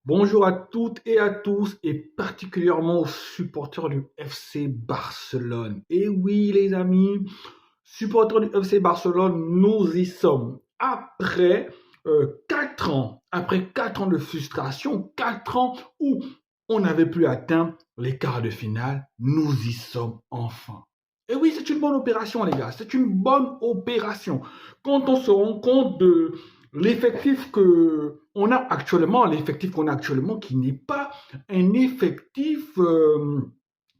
Bonjour à toutes et à tous, et particulièrement aux supporters du FC Barcelone. Et oui, les amis, supporters du FC Barcelone, nous y sommes. Après 4 ans de frustration, 4 ans où on n'avait plus atteint les quarts de finale, nous y sommes enfin. Et oui, c'est une bonne opération, les gars. C'est une bonne opération. Quand on se rend compte de l'effectif qu'on a actuellement, qui n'est pas un effectif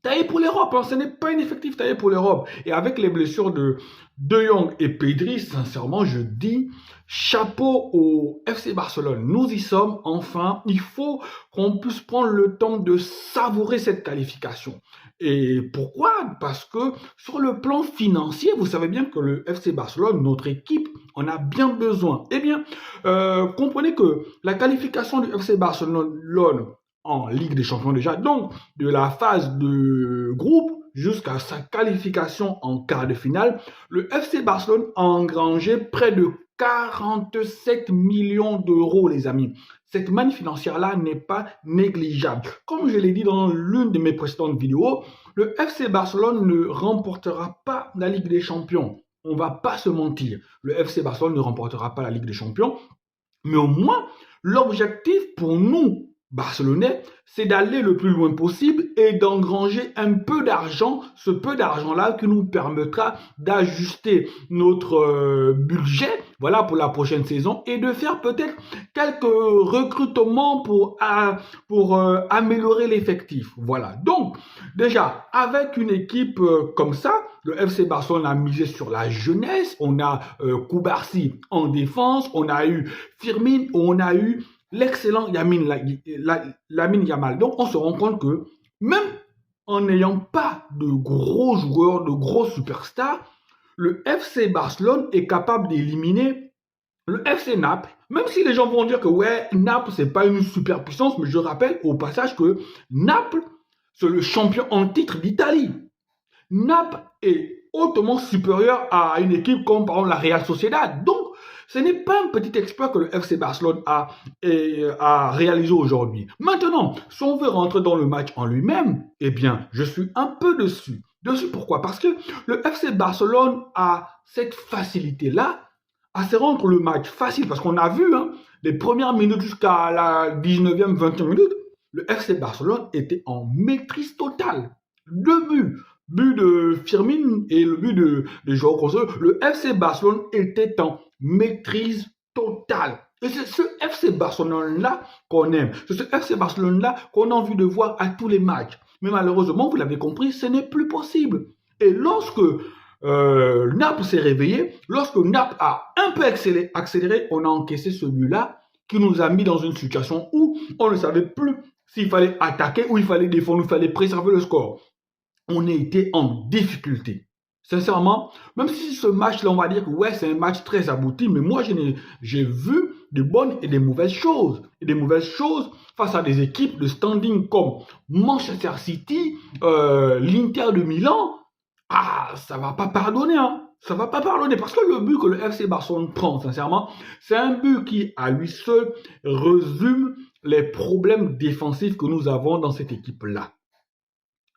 taillé pour l'Europe. Ce n'est pas un effectif taillé pour l'Europe. Et avec les blessures de De Jong et Pedri, sincèrement, je dis chapeau au FC Barcelone. Nous y sommes enfin. Il faut qu'on puisse prendre le temps de savourer cette qualification. Et pourquoi? Parce que sur le plan financier, vous savez bien que le FC Barcelone, notre équipe, en a bien besoin. Eh bien, comprenez que la qualification du FC Barcelone en Ligue des Champions déjà, donc de la phase de groupe jusqu'à sa qualification en quart de finale, le FC Barcelone a engrangé près de 47 millions d'euros, les amis. Cette manne financière-là n'est pas négligeable. Comme je l'ai dit dans l'une de mes précédentes vidéos, le FC Barcelone ne remportera pas la Ligue des Champions. On ne va pas se mentir. Le FC Barcelone ne remportera pas la Ligue des Champions. Mais au moins, l'objectif pour nous, Barcelonais, c'est d'aller le plus loin possible et d'engranger un peu d'argent, ce peu d'argent-là qui nous permettra d'ajuster notre budget, voilà, pour la prochaine saison et de faire peut-être quelques recrutements pour améliorer l'effectif. Voilà. Donc, déjà, avec une équipe comme ça, le FC Barcelone a misé sur la jeunesse. On a Koubarsi en défense. On a eu Firmin. On a eu l'excellent Lamine Yamal. Donc, on se rend compte que même en n'ayant pas de gros joueurs, de gros superstars, le FC Barcelone est capable d'éliminer le FC Naples. Même si les gens vont dire que ouais, Naples, c'est pas une super puissance, mais je rappelle au passage que Naples, c'est le champion en titre d'Italie. Naples est hautement supérieur à une équipe comme par exemple la Real Sociedad. Donc, ce n'est pas un petit exploit que le FC Barcelone a réalisé aujourd'hui. Maintenant, si on veut rentrer dans le match en lui-même, eh bien, je suis un peu dessus. Dessus pourquoi? Parce que le FC Barcelone a cette facilité-là à se rendre le match facile. Parce qu'on a vu, les premières minutes jusqu'à la 19e, 20e minute, le FC Barcelone était en maîtrise totale. 2 buts, but de Firmin et le but de Joao Cancelo, le FC Barcelone était en maîtrise totale. Et c'est ce FC Barcelone-là qu'on aime. C'est ce FC Barcelone-là qu'on a envie de voir à tous les matchs. Mais malheureusement, vous l'avez compris, ce n'est plus possible. Et lorsque Naples s'est réveillé, lorsque Naples a un peu accéléré, on a encaissé ce but-là qui nous a mis dans une situation où on ne savait plus s'il fallait attaquer ou il fallait défendre, il fallait préserver le score. On a été en difficulté. Sincèrement, même si ce match-là, on va dire que ouais, c'est un match très abouti, mais moi, j'ai vu de bonnes et des mauvaises choses. Et des mauvaises choses face à des équipes de standing comme Manchester City, l'Inter de Milan. Ah, ça va pas pardonner, hein. Ça va pas pardonner parce que le but que le FC Barcelone prend, sincèrement, c'est un but qui, à lui seul, résume les problèmes défensifs que nous avons dans cette équipe-là.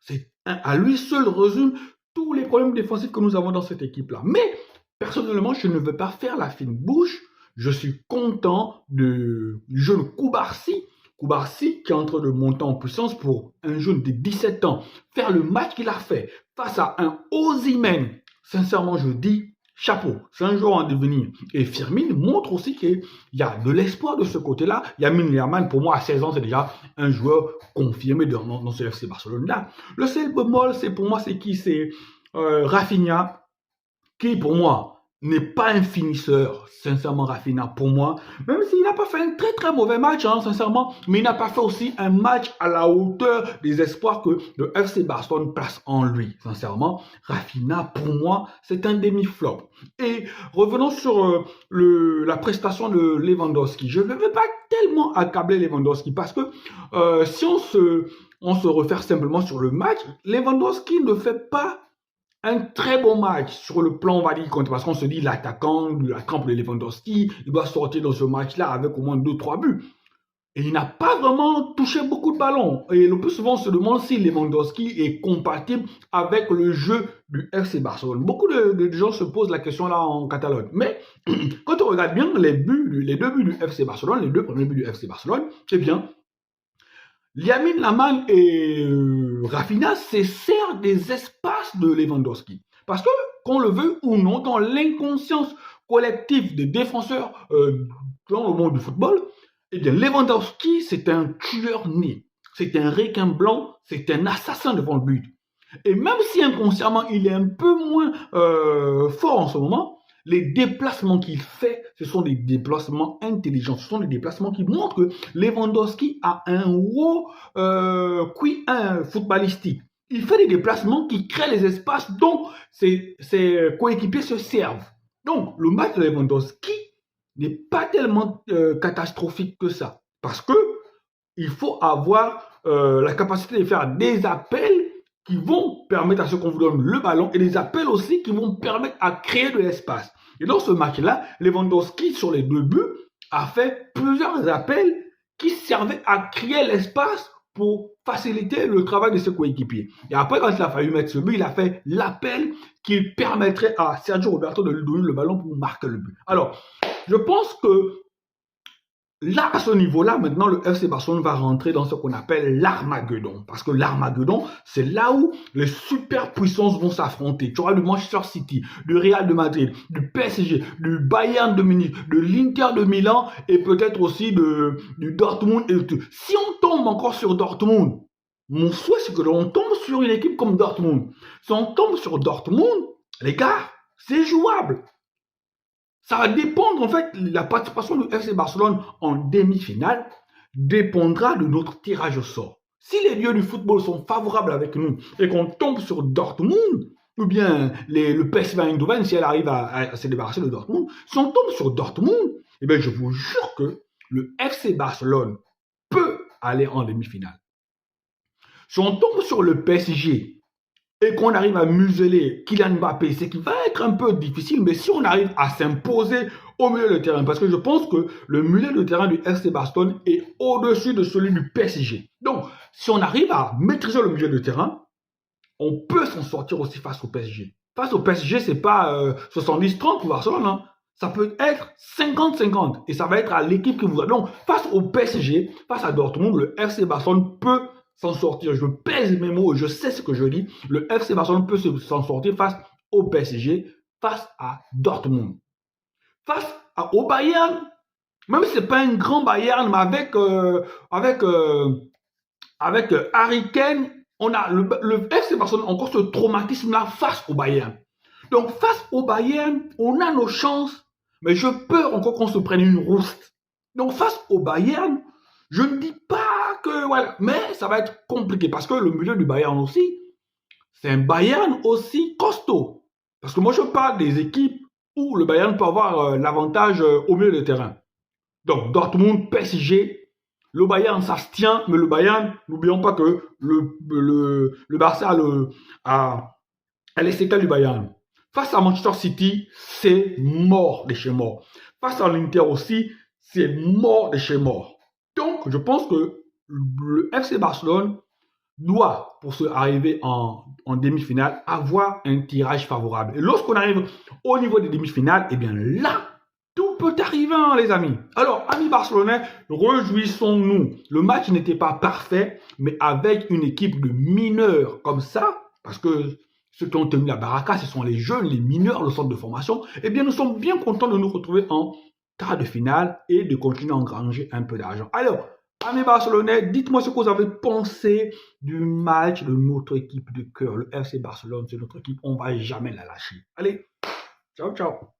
C'est à lui seul résume tous les problèmes défensifs que nous avons dans cette équipe-là. Mais personnellement, je ne veux pas faire la fine bouche. Je suis content du jeune Koubarsi. Koubarsi qui est en train de monter en puissance pour un jeune de 17 ans. Faire le match qu'il a fait face à un Osimhen. Sincèrement, je dis chapeau. C'est un joueur en devenir. Et Firmin montre aussi qu'il y a de l'espoir de ce côté-là. Lamine Yamal, pour moi, à 16 ans, c'est déjà un joueur confirmé dans ce FC Barcelone-là. Le seul bémol, c'est pour moi, c'est qui? C'est Rafinha, qui pour moi n'est pas un finisseur, sincèrement Rafinha pour moi, même s'il n'a pas fait un très très mauvais match, sincèrement, mais il n'a pas fait aussi un match à la hauteur des espoirs que le FC Barcelone place en lui, sincèrement. Rafinha pour moi c'est un demi-flop. Et revenons sur la prestation de Lewandowski, je ne veux pas tellement accabler Lewandowski parce que si on se réfère simplement sur le match, Lewandowski ne fait pas un très bon match sur le plan, on va dire, parce qu'on se dit l'attaquant de la trempe de Lewandowski, il doit sortir dans ce match-là avec au moins 2-3 buts. Et il n'a pas vraiment touché beaucoup de ballons. Et le plus souvent, on se demande si Lewandowski est compatible avec le jeu du FC Barcelone. Beaucoup de gens se posent la question là en Catalogne. Mais quand on regarde bien les deux buts du FC Barcelone, les deux premiers buts du FC Barcelone, eh bien, Lamine Yamal et Rafinha se servent des espaces de Lewandowski. Parce que, qu'on le veut ou non, dans l'inconscience collective des défenseurs dans le monde du football, eh bien, Lewandowski, c'est un tueur né. C'est un requin blanc, c'est un assassin devant le but. Et même si inconsciemment, il est un peu moins fort en ce moment, les déplacements qu'il fait, ce sont des déplacements intelligents. Ce sont des déplacements qui montrent que Lewandowski a un haut QI footballistique. Il fait des déplacements qui créent les espaces dont ses coéquipiers se servent. Donc, le match de Lewandowski n'est pas tellement catastrophique que ça. Parce que il faut avoir la capacité de faire des appels qui vont permettre à ce qu'on vous donne le ballon et des appels aussi qui vont permettre à créer de l'espace. Et dans ce match-là, Lewandowski, sur les deux buts, a fait plusieurs appels qui servaient à créer l'espace pour faciliter le travail de ses coéquipiers. Et après, quand il a fallu mettre ce but, il a fait l'appel qui permettrait à Sergio Roberto de lui donner le ballon pour marquer le but. Alors, je pense que là, à ce niveau-là, maintenant, le FC Barcelone va rentrer dans ce qu'on appelle l'Armageddon. Parce que l'Armageddon, c'est là où les superpuissances vont s'affronter. Tu auras le Manchester City, le Real de Madrid, du PSG, du Bayern de Munich, de l'Inter de Milan et peut-être aussi du Dortmund et tout. Si on tombe encore sur Dortmund, mon souhait, c'est que l'on tombe sur une équipe comme Dortmund. Si on tombe sur Dortmund, les gars, c'est jouable. Ça va dépendre, en fait, la participation du FC Barcelone en demi-finale dépendra de notre tirage au sort. Si les dieux du football sont favorables avec nous et qu'on tombe sur Dortmund, ou bien le PSV Eindhoven, si elle arrive à se débarrasser de Dortmund, si on tombe sur Dortmund, eh bien, je vous jure que le FC Barcelone peut aller en demi-finale. Si on tombe sur le PSG, et qu'on arrive à museler Kylian Mbappé, c'est qui va être un peu difficile, mais si on arrive à s'imposer au milieu de terrain, parce que je pense que le milieu de terrain du FC Barcelone est au-dessus de celui du PSG. Donc, si on arrive à maîtriser le milieu de terrain, on peut s'en sortir aussi face au PSG. Face au PSG, c'est pas 70-30 pour Barcelone, hein. Ça peut être 50-50, et ça va être à l'équipe que vous avez. Donc, face au PSG, face à Dortmund, le FC Barcelone peut s'en sortir. Je pèse mes mots et je sais ce que je dis. Le FC Barcelone peut s'en sortir face au PSG, face à Dortmund. Face au Bayern, même si ce n'est pas un grand Bayern, mais avec Harry Kane, on a le FC Barcelone encore ce traumatisme-là face au Bayern. Donc face au Bayern, on a nos chances, mais je peur encore qu'on se prenne une rouste. Donc face au Bayern, je ne dis pas que voilà, mais ça va être compliqué parce que le milieu du Bayern aussi, c'est un Bayern aussi costaud. Parce que moi je parle des équipes où le Bayern peut avoir l'avantage au milieu de terrain. Donc Dortmund, PSG, le Bayern ça se tient, mais le Bayern, n'oublions pas que le Barça a les séquelles du Bayern. Face à Manchester City, c'est mort de chez mort. Face à l'Inter aussi, c'est mort de chez mort. Donc, je pense que le FC Barcelone doit, pour se arriver en demi-finale, avoir un tirage favorable. Et lorsqu'on arrive au niveau des demi-finales, eh bien là, tout peut arriver, hein, les amis. Alors, amis barcelonais, réjouissons-nous. Le match n'était pas parfait, mais avec une équipe de mineurs comme ça, parce que ceux qui ont tenu la baraka, ce sont les jeunes, les mineurs, le centre de formation, eh bien, nous sommes bien contents de nous retrouver en quart de finale et de continuer à engranger un peu d'argent. Alors, amis barcelonais, dites-moi ce que vous avez pensé du match de notre équipe de cœur. Le FC Barcelone, c'est notre équipe, on ne va jamais la lâcher. Allez, ciao, ciao.